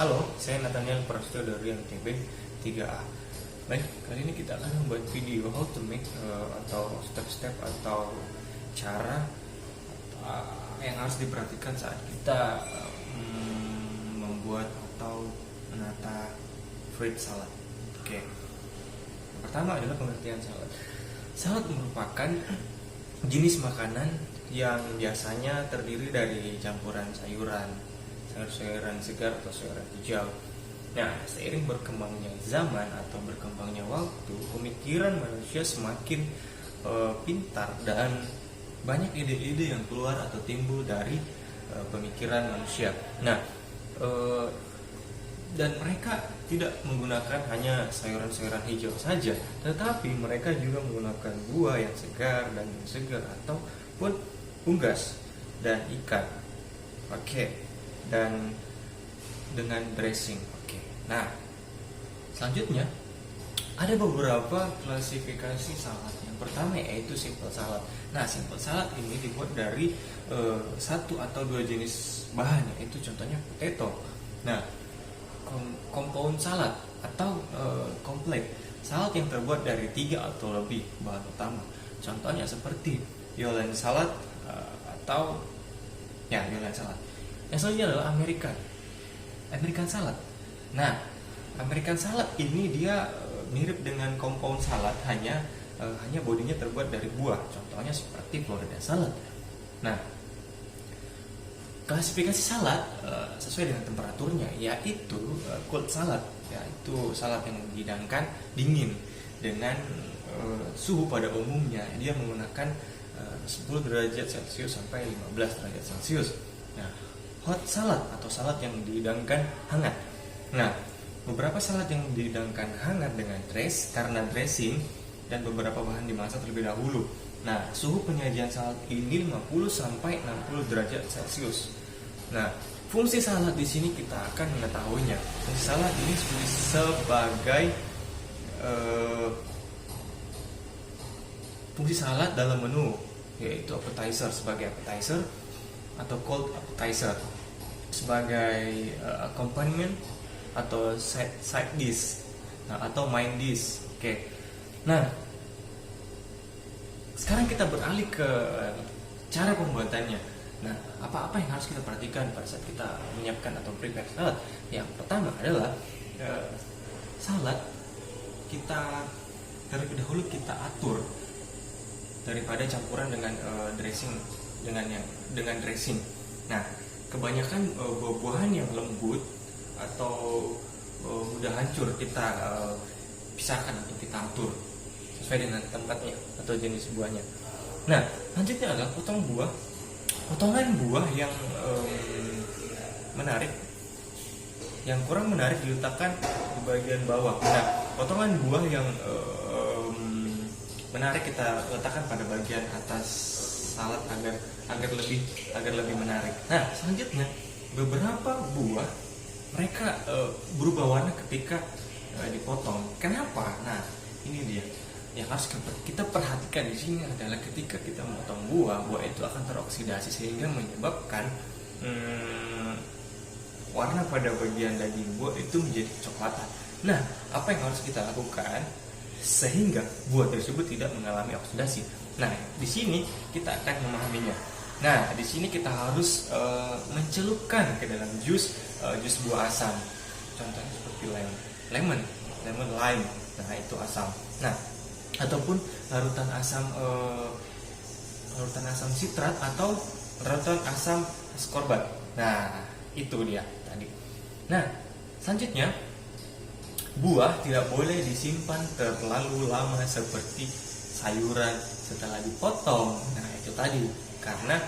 Halo, saya Nathaniel Prasetyo dari LTB 3A. Baik, kali ini kita akan membuat video how to make atau step-step atau cara yang harus diperhatikan saat kita membuat atau menata fruit salad. Oke. Yang pertama adalah pengertian salad. Salad merupakan jenis makanan yang biasanya terdiri dari campuran sayur-sayuran segar atau sayuran hijau. Nah, seiring berkembangnya zaman atau berkembangnya waktu, pemikiran manusia semakin pintar dan banyak ide-ide yang keluar atau timbul dari pemikiran manusia. Nah, dan mereka tidak menggunakan hanya sayuran-sayuran hijau saja, tetapi mereka juga menggunakan buah yang segar dan yang segar ataupun unggas dan ikan. Oke. Dan dengan dressing. Oke. Nah, selanjutnya ada beberapa klasifikasi salad. Yang pertama yaitu simple salad. Nah, simple salad ini dibuat dari satu atau dua jenis bahan, yaitu contohnya potato. Nah, compound salad atau kompleks salad yang terbuat dari 3 atau lebih bahan utama. Contohnya seperti Yolande salad atau Yolande salad. Yang selanjutnya adalah American salad. Nah, American salad ini dia mirip dengan compound salad, hanya bodinya terbuat dari buah. Contohnya seperti Florida salad. Nah, klasifikasi salad sesuai dengan temperaturnya, yaitu cold salad, yaitu salad yang dihidangkan dingin dengan suhu pada umumnya dia menggunakan 10 derajat Celcius sampai 15 derajat Celcius. Nah, hot salad atau salad yang dihidangkan hangat. Nah, beberapa salad yang dihidangkan hangat dengan karena dressing dan beberapa bahan dimasak terlebih dahulu. Nah, suhu penyajian salad ini 50 sampai 60 derajat Celcius. Nah, fungsi salad di sini kita akan mengetahuinya. Fungsi salad ini sebagai fungsi salad dalam menu, yaitu appetizer sebagai appetizer atau cold appetizer, sebagai accompaniment atau side dish, atau main dish. Oke. Nah, sekarang kita beralih ke cara pembuatannya. Nah, apa-apa yang harus kita perhatikan pada saat kita menyiapkan atau prepare salad? Yang pertama adalah salad kita terlebih dahulu kita atur daripada campuran dengan dressing dengan dressing. Nah, kebanyakan buah-buahan yang lembut atau mudah hancur kita pisahkan atau kita atur sesuai dengan tempatnya atau jenis buahnya. Nah, selanjutnya adalah potongan buah yang menarik, yang kurang menarik diletakkan di bagian bawah. Nah, potongan buah yang menarik kita letakkan pada bagian atas salad agar lebih menarik. Nah, selanjutnya beberapa buah mereka berubah warna ketika dipotong. Kenapa? Nah, ini dia yang harus kita perhatikan di sini adalah ketika kita memotong buah itu akan teroksidasi sehingga menyebabkan warna pada bagian daging buah itu menjadi coklatan. Nah, apa yang harus kita lakukan sehingga buah tersebut tidak mengalami oksidasi? Nah, di sini kita akan memahaminya. Nah, di sini kita harus mencelupkan ke dalam jus buah asam. Contohnya seperti lemon lime. Nah, itu asam. Nah, ataupun larutan asam sitrat atau larutan asam ascorbat. Nah, itu dia tadi. Nah, selanjutnya buah tidak boleh disimpan terlalu lama seperti sayuran setelah dipotong. Nah, itu tadi karena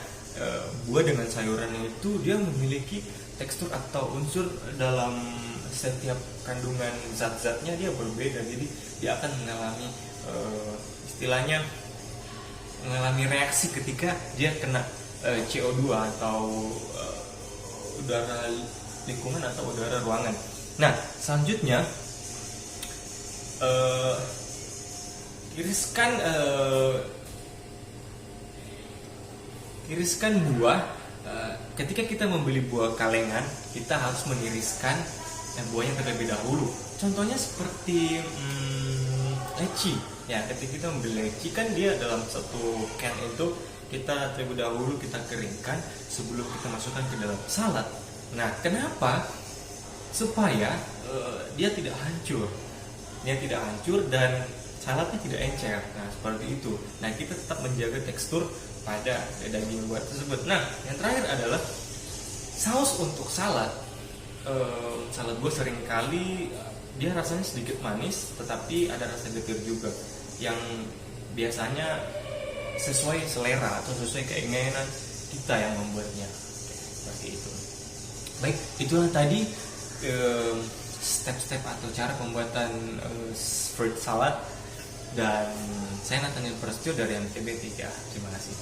buah dengan sayuran itu dia memiliki tekstur atau unsur dalam setiap kandungan zat-zatnya dia berbeda, jadi dia akan mengalami reaksi ketika dia kena CO2 atau udara lingkungan atau udara ruangan. Nah, selanjutnya iriskan buah. Ketika kita membeli buah kalengan, kita harus mengiriskan buahnya terlebih dahulu. Contohnya seperti leci. Ya, ketika kita membeli leci kan dia dalam satu can itu kita terlebih dahulu kita keringkan sebelum kita masukkan ke dalam salad. Nah, kenapa? Supaya dia tidak hancur. Dia tidak hancur dan saladnya tidak encer. Nah, seperti itu. Nah, kita tetap menjaga tekstur pada daging buah tersebut. Nah, yang terakhir adalah saus untuk salad. Salad buah seringkali dia rasanya sedikit manis, tetapi ada rasa getir juga, yang biasanya sesuai selera atau sesuai keinginan kita yang membuatnya. Seperti itu. Baik, itulah tadi step-step atau cara pembuatan fruit salad. Dan saya Nathaniel Prasetyo dari MTB 3. Terima kasih.